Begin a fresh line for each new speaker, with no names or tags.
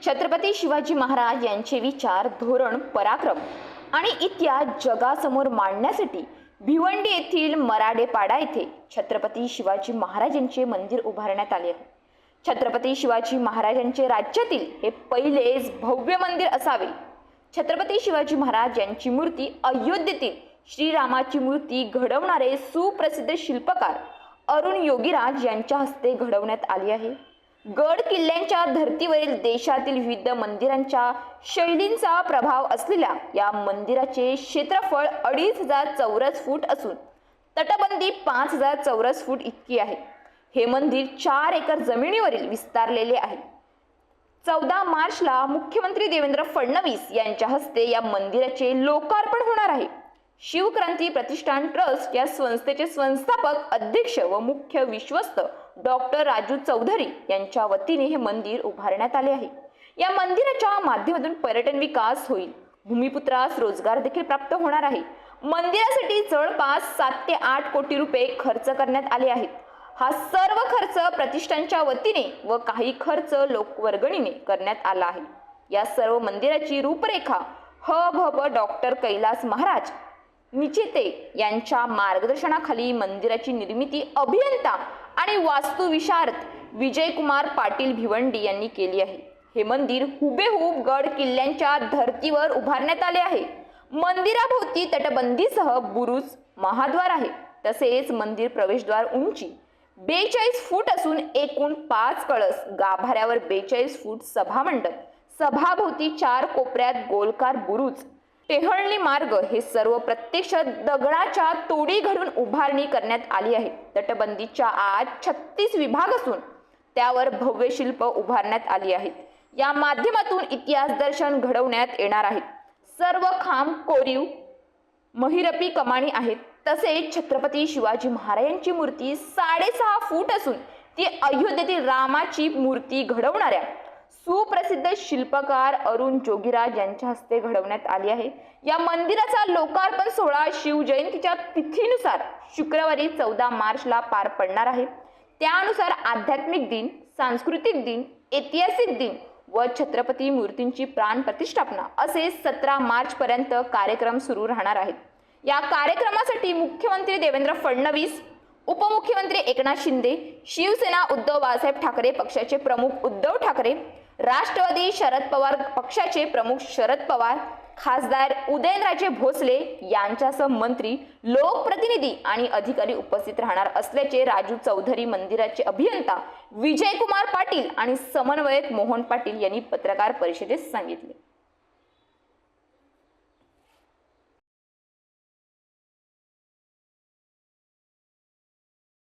छत्रपती शिवाजी महाराज यांचे विचार, धोरण, पराक्रम आणि इतिहास जगासमोर मांडण्यासाठी भिवंडी येथील मराडेपाडा येथे छत्रपती शिवाजी महाराजांचे मंदिर उभारण्यात आले आहे। छत्रपती शिवाजी महाराजांचे राज्यातील हे पहिलेच भव्य मंदिर असावे। छत्रपती शिवाजी महाराज यांची मूर्ती अयोध्येतील श्रीरामाची मूर्ती घडवणारे सुप्रसिद्ध शिल्पकार अरुण योगीराज यांच्या हस्ते घडवण्यात आली आहे। गड किल्ल्यांच्या धर्तीवरील देशातील विविध मंदिरांच्या शैलींचा प्रभाव असलेल्या या मंदिराचे क्षेत्रफळ 2500 चौरस फूट असून तटबंदी 5000 चौरस फूट इतकी आहे। हे मंदिर 4 एकर जमिनीवरील विस्तारलेले आहे। 14 मार्चला मुख्यमंत्री देवेंद्र फडणवीस यांच्या हस्ते या मंदिराचे लोकार्पण होणार आहे। शिवक्रांती प्रतिष्ठान ट्रस्ट या संस्थेचे संस्थापक अध्यक्ष व मुख्य विश्वस्त डॉक्टर राजू चौधरी यांच्या वतीने हे मंदिर उभारण्यात आले आहे। या मंदिराच्या माध्यमातून पर्यटन विकास होईल, भूमिपुत्रास रोजगार देखील प्राप्त होणार आहे। मंदिरासाठी जवळपास 7 ते 8 कोटी रुपये खर्च करण्यात आले आहेत। हा सर्व खर्च प्रतिष्ठानच्या वतीने व काही खर्च लोकवर्गणीने करण्यात आला आहे। या सर्व मंदिराची रूपरेखा ह.भ. डॉक्टर कैलास महाराज निचेते यांच्या मार्गदर्शनाखाली मंदिराची निर्मिती अभियंता आणि वास्तुविशारद विजयकुमार पाटील भिवंडी यांनी केली आहे। हे मंदिर हुबेहूब गड किल्ल्यांच्या धर्तीवर उभारण्यात आले आहे। मंदिराभोवती तटबंदीसह बुरुज, महाद्वार आहे। तसेच मंदिर प्रवेशद्वार उंची 42 फूट असून एकूण 5 कळस, गाभाऱ्यावर 42 फूट सभामंडप, सभाभोवती 4 कोपऱ्यात गोलकार बुरुज, टेहळणी मार्ग हे सर्व प्रत्यक्ष दगडाच्या तोडी घडून उभारणी करण्यात आली आहे। तटबंदीच्या आत 36 विभाग असून त्यावर भव्य शिल्प उभारण्यात आली आहेत। या माध्यमातून इतिहास दर्शन घडवण्यात येणार आहे। सर्व खांब कोरीव महिरपी कमानी आहेत। तसेच छत्रपती शिवाजी महाराजांची मूर्ती 6.5 फूट असून ती अयोध्येतील रामाची मूर्ती घडवणाऱ्या सुप्रसिद्ध शिल्पकार अरुण योगीराज यांच्या हस्ते घडवण्यात आली आहे। या मंदिराचा लोकार्पण सोहळा शिवजयंतीच्या तिथीनुसार शुक्रवारी 14 मार्चला पार पडणार आहे। त्यानुसार आध्यात्मिक दिन, सांस्कृतिक दिन, ऐतिहासिक दिन व छत्रपती मूर्तींची प्राण प्रतिष्ठापना असे 17 मार्च पर्यंत कार्यक्रम सुरू राहणार आहेत। या कार्यक्रमासाठी मुख्यमंत्री देवेंद्र फडणवीस, उपमुख्यमंत्री एकनाथ शिंदे, शिवसेना उद्धव बाळासाहेब ठाकरे पक्षाचे प्रमुख उद्धव ठाकरे, राष्ट्रवादी शरद पवार पक्षाचे प्रमुख शरद पवार, खासदार उदयनराजे भोसले यांच्यासह मंत्री, लोकप्रतिनिधी आणि अधिकारी उपस्थित राहणार असल्याचे राजू चौधरी, मंदिराचे अभियंता विजयकुमार पाटील आणि समन्वयक मोहन पाटील यांनी पत्रकार परिषदेत सांगितले।